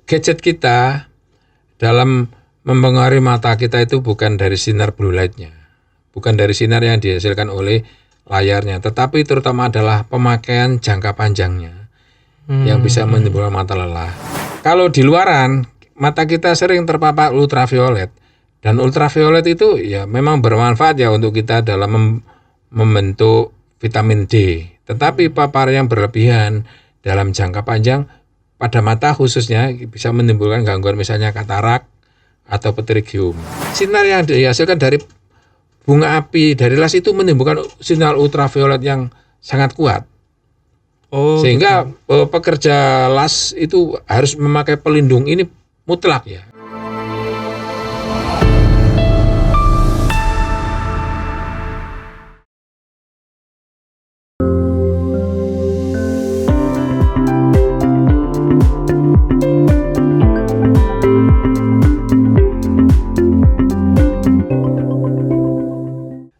gadget kita dalam mempengaruhi mata kita itu bukan dari sinar blue light-nya, bukan dari sinar yang dihasilkan oleh layarnya, tetapi terutama adalah pemakaian jangka panjangnya yang bisa menimbulkan mata lelah. Kalau di luaran, mata kita sering terpapar ultraviolet, dan ultraviolet itu ya memang bermanfaat ya untuk kita dalam membentuk vitamin D. Tetapi paparan yang berlebihan dalam jangka panjang pada mata khususnya bisa menimbulkan gangguan misalnya katarak atau pterygium. Sinar yang dihasilkan dari bunga api dari las itu menimbulkan sinar ultraviolet yang sangat kuat. Sehingga pekerja las itu harus memakai pelindung ini mutlak ya.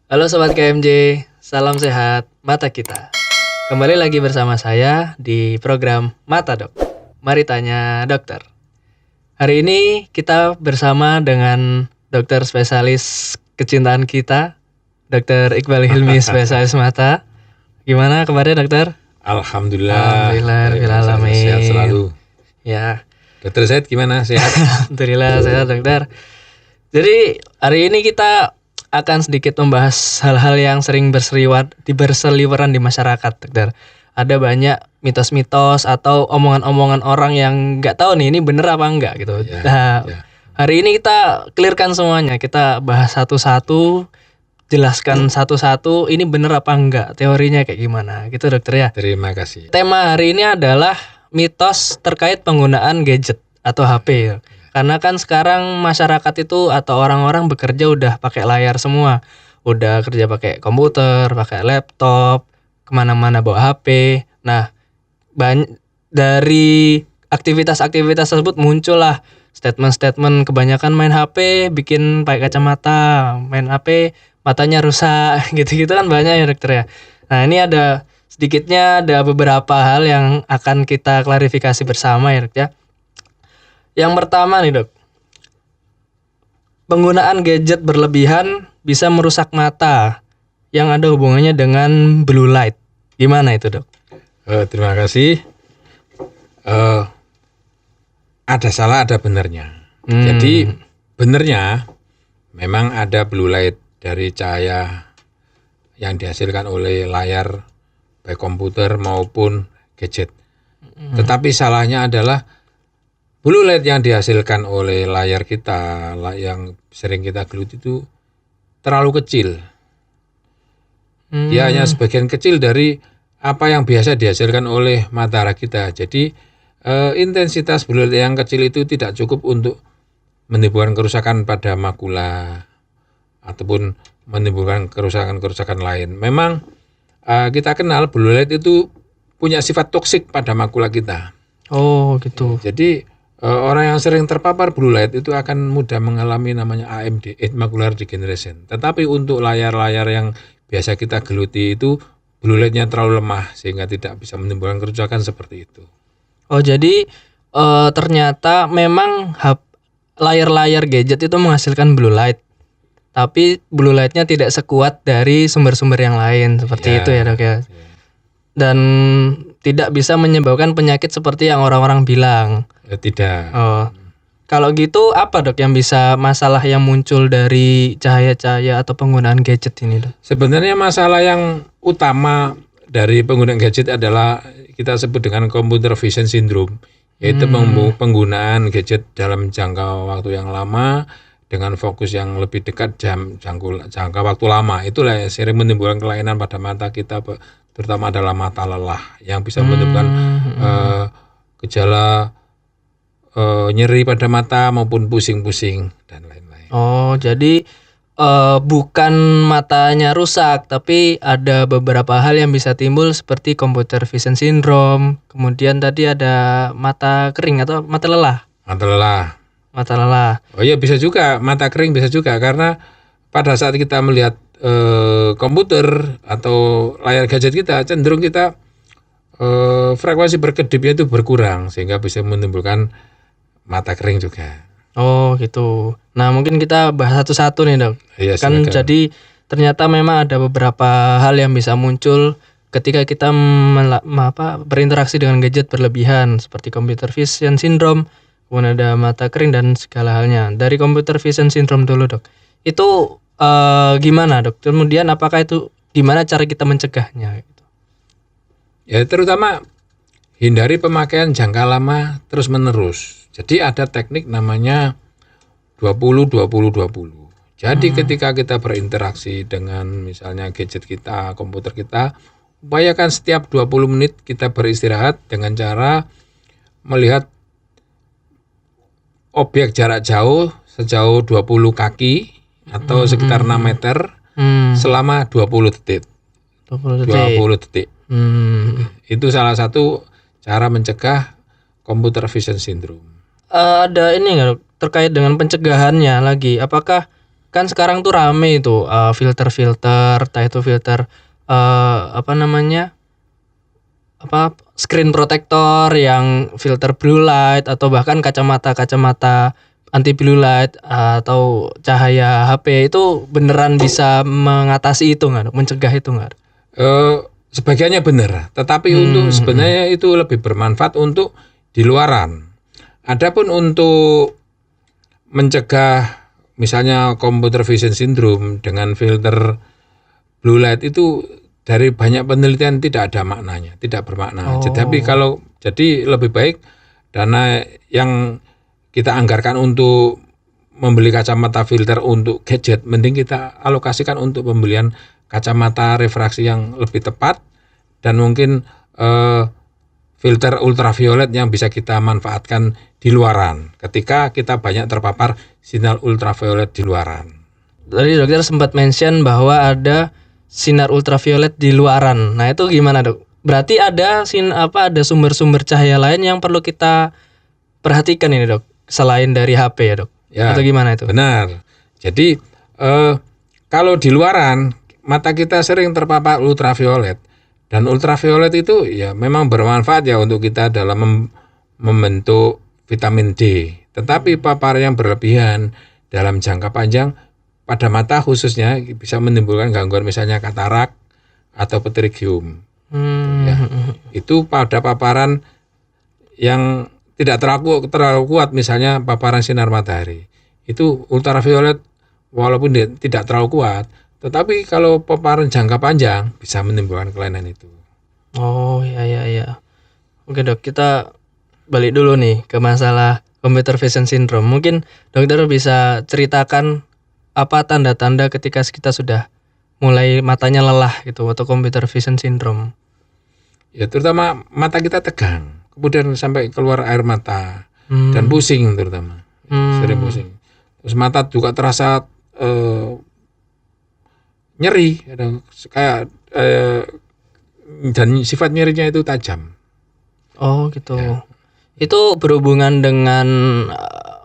Halo Sobat KMJ, salam sehat mata kita. Kembali lagi bersama saya di program Mata Dok. Mari tanya dokter. Hari ini kita bersama dengan dokter spesialis kecintaan kita, Dr. Iqbal Hilmi, spesialis mata. Gimana kabarnya dokter? Alhamdulillah. Alhamdulillah. Sehat selalu. Ya. Dokter Zaid gimana? Sehat? Alhamdulillah sehat dokter. Jadi hari ini kita akan sedikit membahas hal-hal yang sering berseliweran di masyarakat, dokter. Ada banyak mitos-mitos atau omongan-omongan orang yang nggak tahu nih ini bener apa enggak gitu. Hari ini kita clearkan semuanya, kita bahas satu-satu, jelaskan satu-satu ini bener apa enggak, teorinya kayak gimana, gitu dokter ya. Terima kasih. Tema hari ini adalah mitos terkait penggunaan gadget atau HP. Karena kan sekarang masyarakat itu atau orang-orang bekerja udah pakai layar semua. Udah kerja pakai komputer, pakai laptop, kemana-mana bawa HP. Nah, dari aktivitas-aktivitas tersebut muncullah statement-statement kebanyakan main HP, bikin pakai kacamata, main HP, matanya rusak, gitu-gitu kan banyak ya dokter ya. Nah ini ada beberapa hal yang akan kita klarifikasi bersama ya dok ya. Yang pertama nih dok, penggunaan gadget berlebihan bisa merusak mata yang ada hubungannya dengan blue light. Gimana itu dok? Terima kasih. Ada salah ada benernya. Jadi benernya memang ada blue light dari cahaya yang dihasilkan oleh layar baik komputer maupun gadget. Tetapi salahnya adalah blue light yang dihasilkan oleh layar kita, yang sering kita geluti itu terlalu kecil. Dia hanya sebagian kecil dari apa yang biasa dihasilkan oleh matahari kita. Jadi intensitas blue light yang kecil itu tidak cukup untuk menimbulkan kerusakan pada makula ataupun menimbulkan kerusakan-kerusakan lain. Memang kita kenal blue light itu punya sifat toksik pada makula kita. Oh gitu. Jadi orang yang sering terpapar blue light itu akan mudah mengalami namanya AMD, macular degeneration. Tetapi untuk layar-layar yang biasa kita geluti itu blue light-nya terlalu lemah sehingga tidak bisa menimbulkan kerusakan seperti itu. Oh jadi ternyata memang layar-layar gadget itu menghasilkan blue light, tapi blue light-nya tidak sekuat dari sumber-sumber yang lain seperti itu ya dok ya. Dan tidak bisa menyebabkan penyakit seperti yang orang-orang bilang. Tidak. Oh, kalau gitu apa dok yang bisa masalah yang muncul dari cahaya-cahaya atau penggunaan gadget ini dok? Sebenarnya masalah yang utama dari penggunaan gadget adalah kita sebut dengan computer vision syndrome, yaitu penggunaan gadget dalam jangka waktu yang lama dengan fokus yang lebih dekat jangka waktu lama. Itulah yang sering menimbulkan kelainan pada mata kita, terutama adalah mata lelah yang bisa menimbulkan gejala nyeri pada mata maupun pusing-pusing dan lain-lain. Oh jadi bukan matanya rusak, tapi ada beberapa hal yang bisa timbul seperti computer vision syndrome, kemudian tadi ada mata kering atau mata lelah. Mata lelah. Oh iya bisa juga, mata kering bisa juga karena pada saat kita melihat komputer atau layar gadget kita cenderung kita frekuensi berkedipnya itu berkurang sehingga bisa menimbulkan mata kering juga. Oh gitu. Nah mungkin kita bahas satu-satu nih dok. Iya, Kan silakan. jadi ternyata memang ada beberapa hal yang bisa muncul ketika kita berinteraksi dengan gadget berlebihan seperti computer vision syndrome, kemudian ada mata kering dan segala halnya. Dari computer vision syndrome dulu dok. Itu gimana dok? Kemudian apakah itu gimana cara kita mencegahnya? Ya terutama hindari pemakaian jangka lama terus menerus. Jadi ada teknik namanya 20-20-20. Jadi ketika kita berinteraksi dengan misalnya gadget kita, komputer kita, upayakan setiap 20 menit kita beristirahat dengan cara melihat objek jarak jauh sejauh 20 kaki atau sekitar 6 meter selama 20 detik. 20 detik. 20 detik. Hmm. Itu salah satu cara mencegah computer vision syndrome. Ada ini nggak dok, terkait dengan pencegahannya lagi? Apakah kan sekarang tuh rame itu filter-filter, entah itu filter apa namanya, screen protector yang filter blue light atau bahkan kacamata anti blue light atau cahaya HP itu beneran bisa mengatasi itu nggak dok? Mencegah itu nggak? Sebagiannya benar, tetapi untuk sebenarnya itu lebih bermanfaat untuk di luaran. Adapun untuk mencegah misalnya computer vision syndrome dengan filter blue light itu dari banyak penelitian tidak ada maknanya, tidak bermakna. Tetapi kalau jadi lebih baik dana yang kita anggarkan untuk membeli kacamata filter untuk gadget, mending kita alokasikan untuk pembelian kacamata refraksi yang lebih tepat dan mungkin filter ultraviolet yang bisa kita manfaatkan di luaran ketika kita banyak terpapar sinar ultraviolet di luaran. Tadi dokter sempat mention bahwa ada sinar ultraviolet di luaran. Nah itu gimana dok? Berarti ada ada sumber-sumber cahaya lain yang perlu kita perhatikan ini dok, selain dari HP ya dok? Ya, atau gimana itu? Benar. Jadi kalau di luaran mata kita sering terpapar ultraviolet. Dan ultraviolet itu ya memang bermanfaat ya untuk kita dalam membentuk vitamin D. Tetapi papar yang berlebihan dalam jangka panjang pada mata khususnya bisa menimbulkan gangguan misalnya katarak atau pterygium. Ya. Itu pada paparan yang tidak terlalu kuat misalnya paparan sinar matahari. Itu ultraviolet walaupun tidak terlalu kuat, tetapi kalau paparan jangka panjang bisa menimbulkan kelainan itu. Oh ya. Oke dok, kita balik dulu nih ke masalah computer vision syndrome. Mungkin dokter bisa ceritakan apa tanda-tanda ketika kita sudah mulai matanya lelah gitu atau computer vision syndrome. Ya terutama mata kita tegang, kemudian sampai keluar air mata dan pusing terutama, sering pusing. Terus mata juga terasa nyeri, kayak dan sifat nyerinya itu tajam. Oh gitu. Ya. Itu berhubungan dengan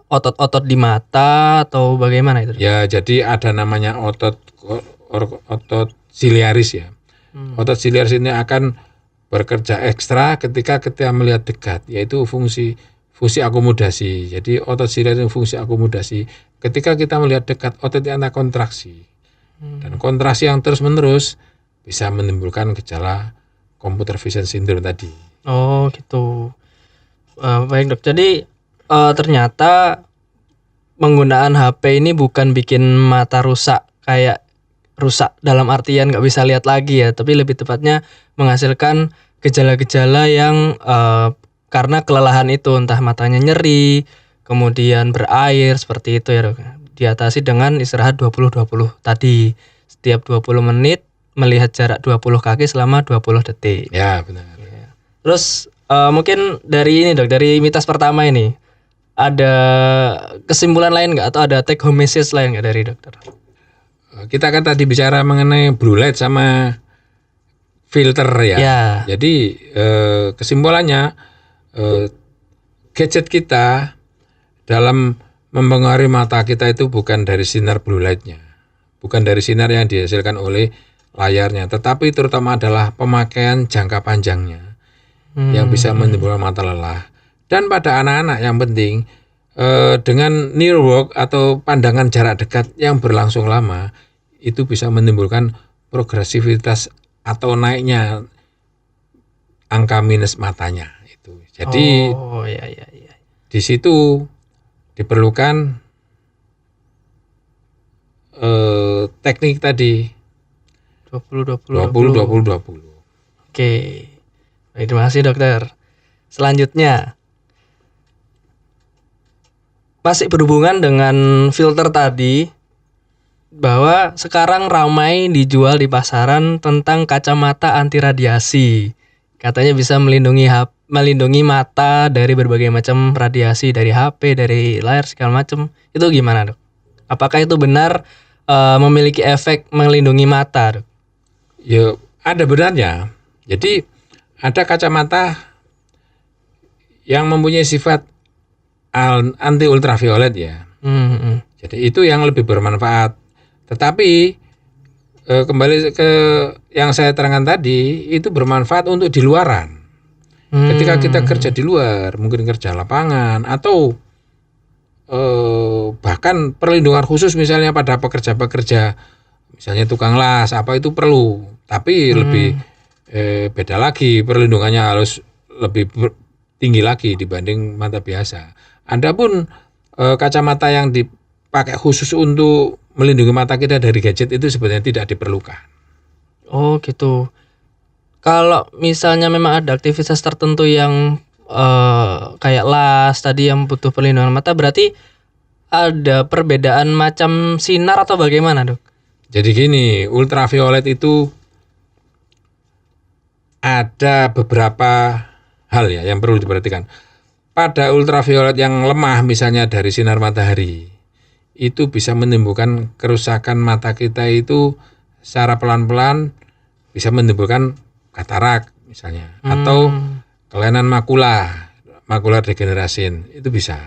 otot-otot di mata atau bagaimana itu? Ya jadi ada namanya otot siliaris ya. Otot siliaris ini akan bekerja ekstra ketika kita melihat dekat, yaitu fungsi akomodasi. Jadi otot siliaris itu fungsi akomodasi. Ketika kita melihat dekat, ototnya akan kontraksi. Dan kontraksi yang terus-menerus bisa menimbulkan gejala computer vision syndrome tadi. Oh gitu. Baik dok. Jadi ternyata penggunaan HP ini bukan bikin mata rusak, kayak rusak dalam artian nggak bisa lihat lagi ya, tapi lebih tepatnya menghasilkan gejala-gejala yang karena kelelahan itu, entah matanya nyeri, kemudian berair seperti itu ya dok. Diatasi dengan istirahat 20-20 tadi. Setiap 20 menit melihat jarak 20 kaki selama 20 detik. Ya, benar. Ya. Terus mungkin dari ini dok, dari mitos pertama ini ada kesimpulan lain nggak atau ada take home message lain nggak dari dokter? Kita kan tadi bicara mengenai blue light sama filter ya. Jadi kesimpulannya gadget kita dalam mempengaruhi mata kita itu bukan dari sinar blue light-nya, bukan dari sinar yang dihasilkan oleh layarnya, tetapi terutama adalah pemakaian jangka panjangnya yang bisa menimbulkan mata lelah. Dan pada anak-anak yang penting dengan near work atau pandangan jarak dekat yang berlangsung lama itu bisa menimbulkan progresivitas atau naiknya angka minus matanya itu. Jadi Oh ya ya ya. di situ diperlukan teknik tadi 20 20 20 20. 20 20. Oke. Baik, terima kasih dokter. Selanjutnya masih berhubungan dengan filter tadi, bahwa sekarang ramai dijual di pasaran tentang kacamata anti radiasi. Katanya bisa melindungi mata dari berbagai macam radiasi, dari HP, dari layar segala macam. Itu gimana, Dok? Apakah itu benar memiliki efek melindungi mata, Dok? Ya, ada benarnya. Jadi ada kacamata yang mempunyai sifat anti ultraviolet ya. Jadi itu yang lebih bermanfaat. Tetapi kembali ke yang saya terangkan tadi, itu bermanfaat untuk di luaran. Ketika kita kerja di luar, mungkin kerja lapangan atau bahkan perlindungan khusus misalnya pada pekerja-pekerja misalnya tukang las apa itu perlu, tapi lebih beda lagi, perlindungannya harus lebih tinggi lagi dibanding mata biasa. Adapun kacamata yang dipakai khusus untuk melindungi mata kita dari gadget itu sebenarnya tidak diperlukan. Oh gitu. Kalau misalnya memang ada aktivitas tertentu yang kayak las tadi yang butuh perlindungan mata, berarti ada perbedaan macam sinar atau bagaimana, Dok? Jadi gini, ultraviolet itu ada beberapa hal ya yang perlu diperhatikan. Pada ultraviolet yang lemah misalnya dari sinar matahari, itu bisa menimbulkan kerusakan mata kita itu secara pelan-pelan, bisa menimbulkan katarak misalnya, atau kelainan makular degenerasi, itu bisa.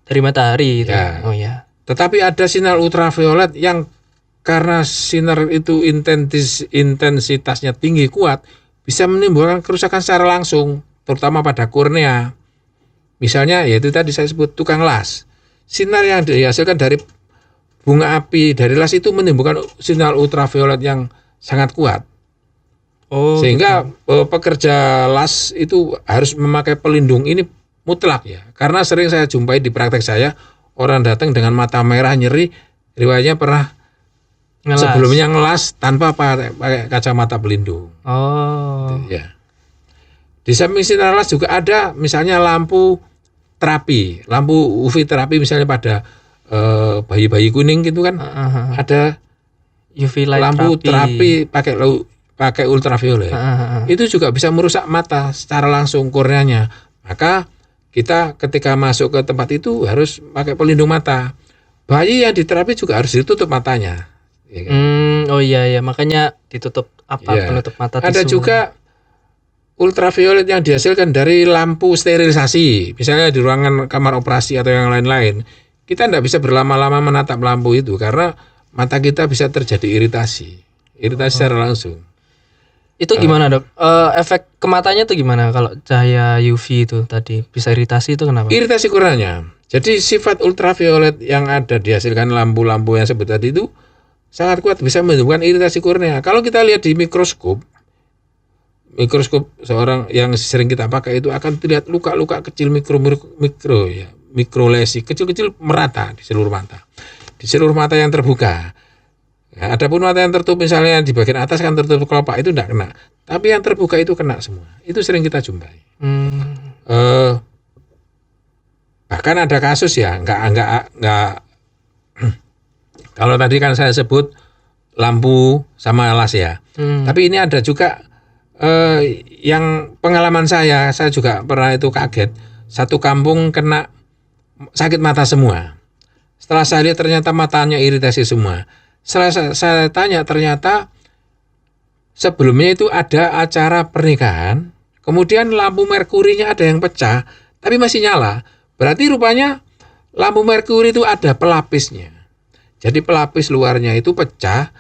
Dari matahari itu. Ya. Oh ya. Tetapi ada sinar ultraviolet yang karena sinar itu intensitasnya tinggi kuat, bisa menimbulkan kerusakan secara langsung, terutama pada kornea. Misalnya yaitu tadi saya sebut tukang las. Sinar yang dihasilkan dari bunga api dari las itu menimbulkan sinar ultraviolet yang sangat kuat. Oh. Sehingga pekerja las itu harus memakai pelindung ini mutlak ya. Karena sering saya jumpai di praktek saya, orang datang dengan mata merah nyeri, riwayatnya pernah sebelumnya ngelas tanpa pakai kacamata pelindung. Oh. Ya. Di samping sinar las juga ada misalnya lampu terapi, lampu UV terapi misalnya pada bayi-bayi kuning gitu kan, ada UV light lampu terapi pakai ultraviolet. Itu juga bisa merusak mata secara langsung korneanya. Maka kita ketika masuk ke tempat itu harus pakai pelindung mata. Bayi yang diterapi juga harus ditutup matanya. Ya kan? Oh iya ya, makanya ditutup penutup mata tisu. Ada juga ultraviolet yang dihasilkan dari lampu sterilisasi, misalnya di ruangan kamar operasi atau yang lain-lain. Kita tidak bisa berlama-lama menatap lampu itu karena mata kita bisa terjadi iritasi secara langsung. Itu gimana, Dok? Efek ke matanya itu gimana kalau cahaya UV itu tadi bisa iritasi itu kenapa? Iritasi korneanya. Jadi sifat ultraviolet yang ada dihasilkan lampu-lampu yang sebut tadi itu sangat kuat, bisa menimbulkan iritasi kornea. Kalau kita lihat di mikroskop seorang yang sering kita pakai itu akan terlihat luka-luka kecil mikro ya, mikrolesi kecil-kecil merata di seluruh mata. Di seluruh mata yang terbuka. Nah, adapun mata yang tertutup misalnya di bagian atas kan tertutup kelopak itu tidak kena, tapi yang terbuka itu kena semua. Itu sering kita jumpai. Bahkan ada kasus ya, enggak kalau tadi kan saya sebut lampu sama las ya. Tapi ini ada juga yang pengalaman saya juga pernah itu kaget. Satu kampung kena sakit mata semua. Setelah saya lihat ternyata matanya iritasi semua. Setelah saya tanya ternyata sebelumnya itu ada acara pernikahan, kemudian lampu merkurinya ada yang pecah, tapi masih nyala. Berarti rupanya lampu merkuri itu ada pelapisnya. Jadi pelapis luarnya itu pecah,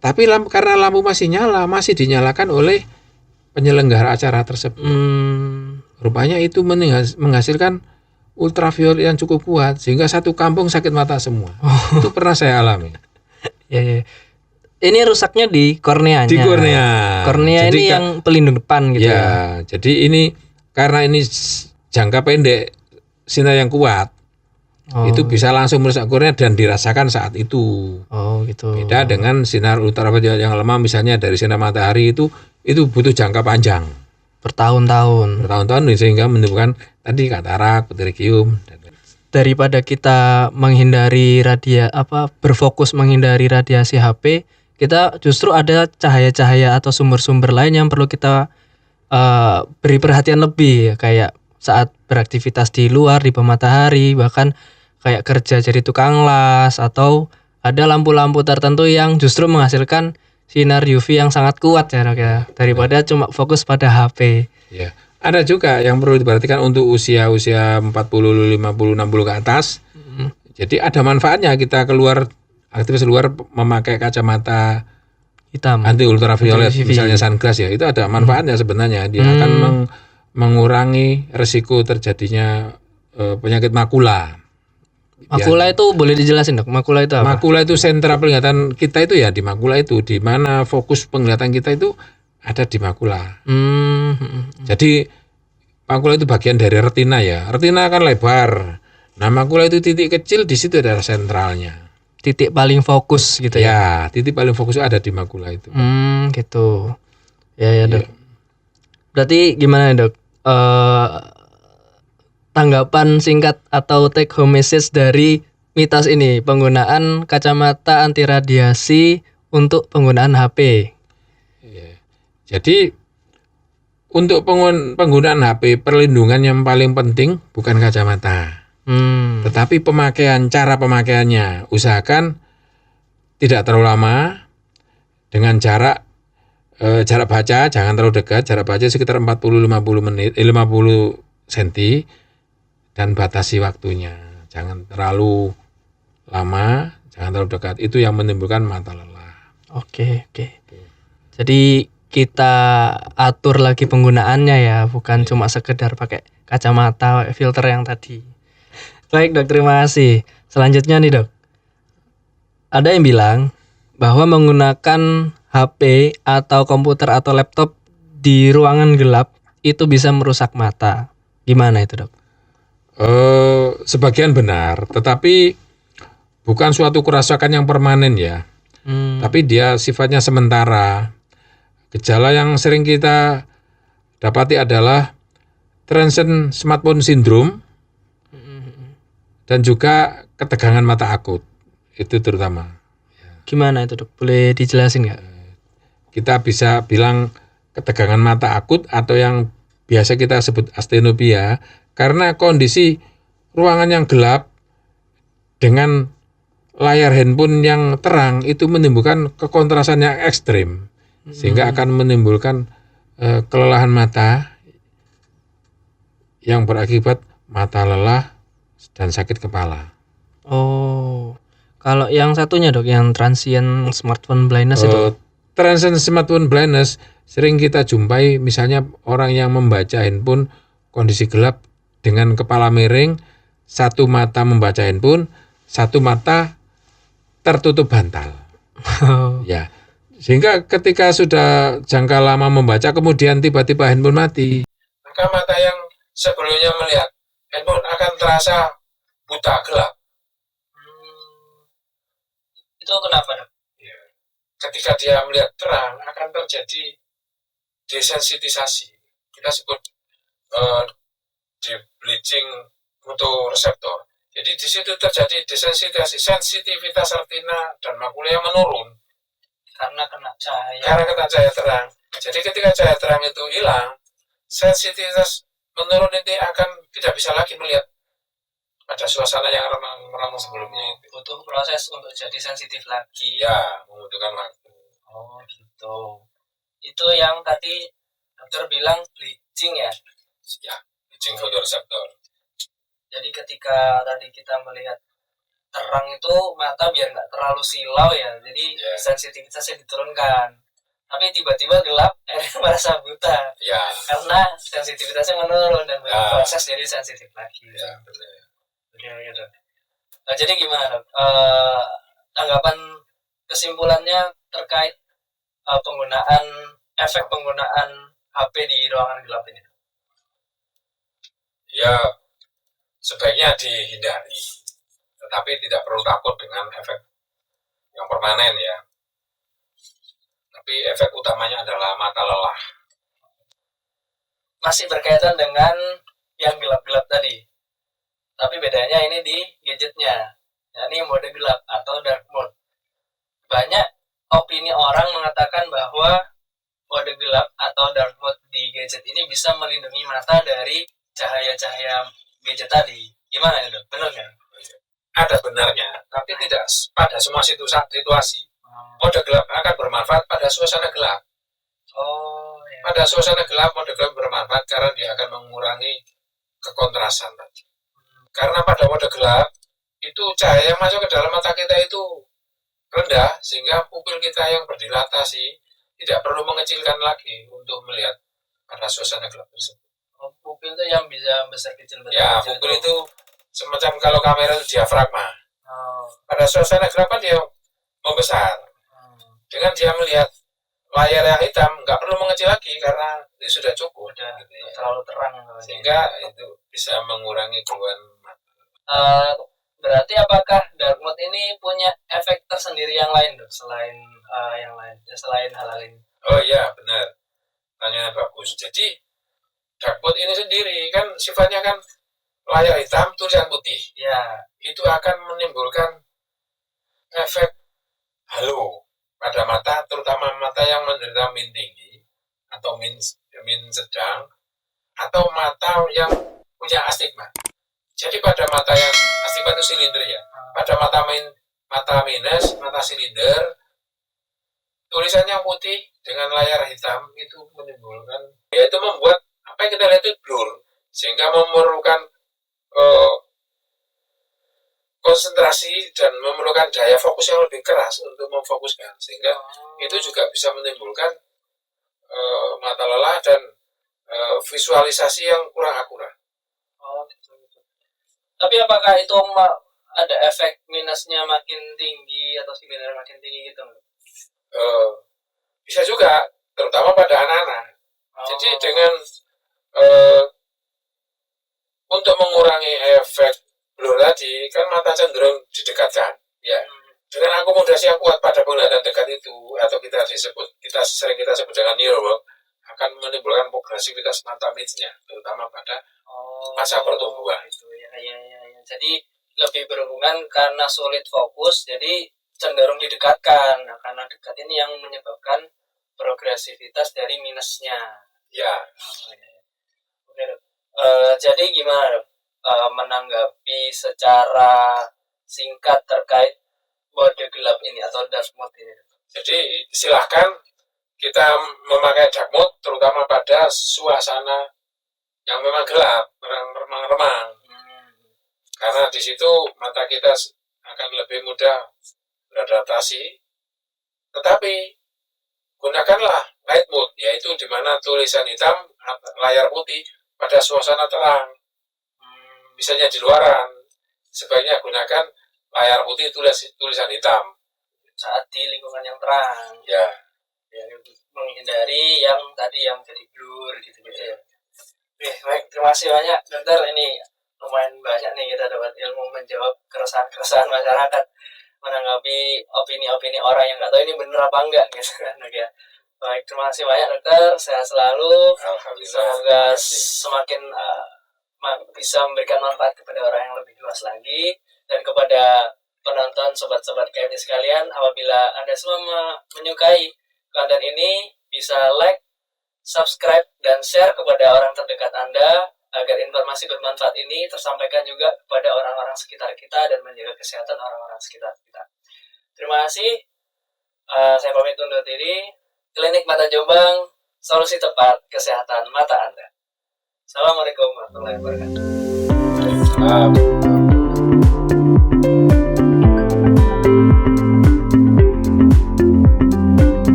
tapi karena lampu masih nyala, masih dinyalakan oleh penyelenggara acara tersebut. Rupanya itu menghasilkan ultraviolet yang cukup kuat sehingga satu kampung sakit mata semua. Itu pernah saya alami. Ya. Ini rusaknya di korneanya. Di kornea. Kornea Jadi ini yang pelindung depan gitu ya. Ya, jadi ini karena ini jangka pendek sinar yang kuat, itu bisa langsung merusak kornea dan dirasakan saat itu. Oh gitu. Beda dengan sinar ultraviolet yang lemah, misalnya dari sinar matahari itu butuh jangka panjang, bertahun-tahun sehingga menimbulkan tadi katarak, pterygium. Daripada kita berfokus menghindari radiasi HP, kita justru ada cahaya-cahaya atau sumber-sumber lain yang perlu kita beri perhatian lebih, kayak saat beraktivitas di luar di bawah matahari, bahkan kayak kerja jadi tukang las, atau ada lampu-lampu tertentu yang justru menghasilkan sinar UV yang sangat kuat ya Dok ya, daripada cuma fokus pada HP. Ya. Ada juga yang perlu diperhatikan untuk usia-usia 40, 50, 60 ke atas. Jadi ada manfaatnya kita aktivitas luar memakai kacamata Hitam. Anti ultraviolet, misalnya sunglass ya. Itu ada manfaatnya sebenarnya. Dia akan mengurangi resiko terjadinya penyakit makula. Makula itu boleh dijelasin Dok? Makula itu apa? Makula itu sentra penglihatan kita itu ya di makula itu, di mana fokus penglihatan kita itu ada di makula. Jadi makula itu bagian dari retina ya. Retina kan lebar. Nah makula itu titik kecil, di situ ada sentralnya. Titik paling fokus gitu ya? Ya, titik paling fokus ada di makula itu. Gitu. Ya Dok. Berarti gimana Dok? Tanggapan singkat atau take home message dari mitos ini, penggunaan kacamata anti radiasi untuk penggunaan HP. Jadi untuk penggunaan HP, perlindungan yang paling penting bukan kacamata, tetapi cara pemakaiannya. Usahakan tidak terlalu lama, dengan jarak baca jangan terlalu dekat, jarak baca sekitar 40-50 menit, 50 cm, dan batasi waktunya. Jangan terlalu lama, jangan terlalu dekat. Itu yang menimbulkan mata lelah. Oke. Jadi kita atur lagi penggunaannya ya, bukan cuma sekedar pakai kacamata filter yang tadi. Baik Dok, terima kasih. Selanjutnya nih Dok, ada yang bilang bahwa menggunakan HP atau komputer atau laptop di ruangan gelap itu bisa merusak mata. Gimana itu Dok? Sebagian benar, tetapi bukan suatu kerusakan yang permanen ya. Tapi dia sifatnya sementara. Gejala yang sering kita dapati adalah transient smartphone syndrome dan juga ketegangan mata akut. Itu terutama. Gimana itu Dok? Boleh dijelasin nggak? Kita bisa bilang ketegangan mata akut atau yang biasa kita sebut astenopia, karena kondisi ruangan yang gelap dengan layar handphone yang terang itu menimbulkan kekontrasan yang ekstrim, sehingga akan menimbulkan kelelahan mata yang berakibat mata lelah dan sakit kepala. Oh, kalau yang satunya Dok, yang transient smartphone blindness itu? Transient smartphone blindness sering kita jumpai, misalnya orang yang membaca handphone kondisi gelap dengan kepala miring, satu mata membaca handphone, satu mata tertutup bantal. Ya, sehingga ketika sudah jangka lama membaca, kemudian tiba-tiba handphone mati, maka mata yang sebelumnya melihat handphone akan terasa buta gelap. Itu kenapa Dok? Ya. Ketika dia melihat terang akan terjadi desensitisasi. Kita sebut debleaching fotoreseptor. Jadi di situ terjadi desensitisasi, sensitivitas retina dan makula yang menurun karena kena cahaya terang. Jadi ketika cahaya terang itu hilang, sensitivitas menurun, ini akan tidak bisa lagi melihat pada suasana yang remang-remang sebelumnya. Butuh proses untuk jadi sensitif lagi. Ya, membutuhkan waktu. Oh gitu. Itu yang tadi dokter bilang bleaching ya? Ya, bleaching fotoreseptor. Jadi ketika tadi kita melihat terang itu mata biar nggak terlalu silau ya, jadi sensitivitasnya diturunkan. tapi tiba-tiba gelap, merasa buta Ya, karena sensitivitasnya menurun dan Ya. proses jadi sensitif lagi. ya benar. Oke, gitu. Nah, jadi gimana, Dok? Tanggapan kesimpulannya terkait efek penggunaan HP di ruangan gelap ini? Ya, sebaiknya dihindari. Tetapi tidak perlu takut dengan efek yang permanen ya. Tapi efek utamanya adalah mata lelah. Masih berkaitan dengan yang gelap-gelap tadi. Tapi bedanya ini di gadgetnya. Nah, ini mode gelap atau dark mode. Banyak opini orang mengatakan bahwa mode gelap atau dark mode di gadget ini bisa melindungi mata dari cahaya-cahaya gadget tadi. Gimana itu? Benar kan? Ada benarnya, tapi tidak pada semua situasi. Mode gelap akan bermanfaat pada suasana gelap. Oh, ya. Pada suasana gelap, mode gelap bermanfaat karena dia akan mengurangi kekontrasan tadi. Karena pada mode gelap, itu cahaya yang masuk ke dalam mata kita itu rendah, sehingga pupil kita yang berdilatasi tidak perlu mengecilkan lagi untuk melihat pada suasana gelap tersebut. Oh, pupil itu yang bisa besar kecil. Ya, pupil itu semacam kalau kamera itu diafragma. Oh. Pada suasana gelap kan dia membesar. Dengan dia melihat layar yang hitam, nggak perlu mengecil lagi karena sudah cukup. Udah gitu ya. terlalu terang. Sehingga itu bisa mengurangi gangguan mata. Berarti apakah dark mode ini punya efek tersendiri yang lain, Dok? Selain yang lain, selain hal ini? Oh iya, benar. Tanya bagus. Jadi dark mode ini sendiri kan sifatnya kan layar hitam, tulisan putih. Ya. Itu akan menimbulkan efek halo pada mata, terutama mata yang menderita min tinggi atau min sedang, atau mata yang punya astigma. Jadi pada mata yang astigma itu silinder ya. Pada mata minus, mata silinder, tulisannya putih dengan layar hitam itu menimbulkan, yaitu membuat apa yang kita lihat itu blur, sehingga memerlukan konsentrasi dan memerlukan daya fokus yang lebih keras untuk memfokuskan, sehingga itu juga bisa menimbulkan mata lelah dan visualisasi yang kurang akurat. Oh, gitu. Tapi apakah itu ada efek minusnya makin tinggi atau silinder makin tinggi gitu? Bisa juga, terutama pada anak-anak. Jadi dengan untuk mengurangi efek blur tadi, kan mata cenderung didekatkan, ya. Dengan akomodasi yang kuat pada penglihatan dekat itu, atau kita sering sebut dengan near work, akan menimbulkan progresivitas mata midnya, terutama pada masa pertumbuhan. Itu ya. Jadi lebih berhubungan karena sulit fokus, jadi cenderung didekatkan. Nah, karena dekat ini yang menyebabkan progresivitas dari minusnya. Ya. Oke, Dok. Jadi gimana, Dok? Menanggapi secara singkat terkait mode gelap ini atau dark mode ini? Jadi silahkan kita memakai dark mode terutama pada suasana yang memang gelap, remang-remang. Karena di situ mata kita akan lebih mudah beradaptasi. Tetapi gunakanlah light mode, yaitu di mana tulisan hitam, layar putih pada suasana terang. Misalnya di luaran, sebaiknya gunakan layar putih tulisan hitam saat di lingkungan yang terang. Ya. Menghindari yang tadi yang jadi blur gitu ya. Baik, terima kasih banyak, Dokter. Ini lumayan banyak nih kita dapat ilmu menjawab keresahan masyarakat, menanggapi opini-opini orang yang nggak tahu ini bener apa enggak gitu kan, ya. Baik, terima kasih banyak, Dokter. Sehat selalu. Semoga semakin bisa memberikan manfaat kepada orang yang lebih luas lagi, dan kepada penonton sobat-sobat KMJ sekalian, apabila Anda semua menyukai konten ini, bisa like, subscribe, dan share kepada orang terdekat Anda agar informasi bermanfaat ini tersampaikan juga kepada orang-orang sekitar kita dan menjaga kesehatan orang-orang sekitar kita. Terima kasih. Saya pamit undur diri. Klinik Mata Jombang, solusi tepat kesehatan mata Anda. Assalamualaikum warahmatullahi wabarakatuh.